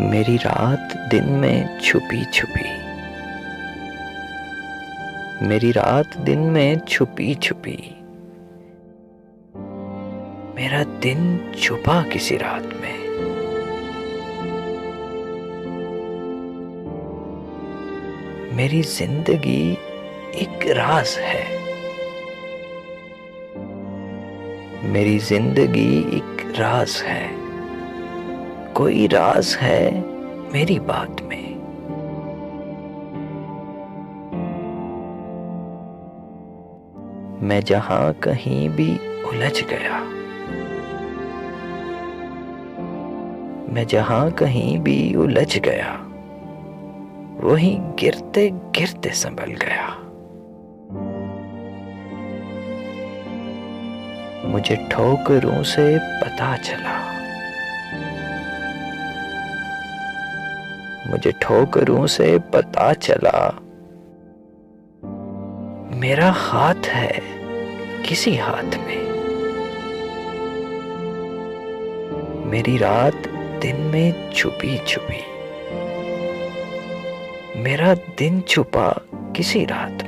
मेरी रात दिन में छुपी छुपी, मेरी रात दिन में छुपी छुपी, मेरा दिन छुपा किसी रात में। मेरी जिंदगी एक राज है, मेरी जिंदगी एक राज है, कोई राज है मेरी बात में। मैं जहां कहीं भी उलझ गया, मैं जहां कहीं भी उलझ गया, वहीं गिरते गिरते संभल गया। मुझे ठोकरों से पता चला, मुझे ठोकरों से पता चला, मेरा हाथ है किसी हाथ में। मेरी रात दिन में छुपी छुपी, मेरा दिन छुपा किसी रात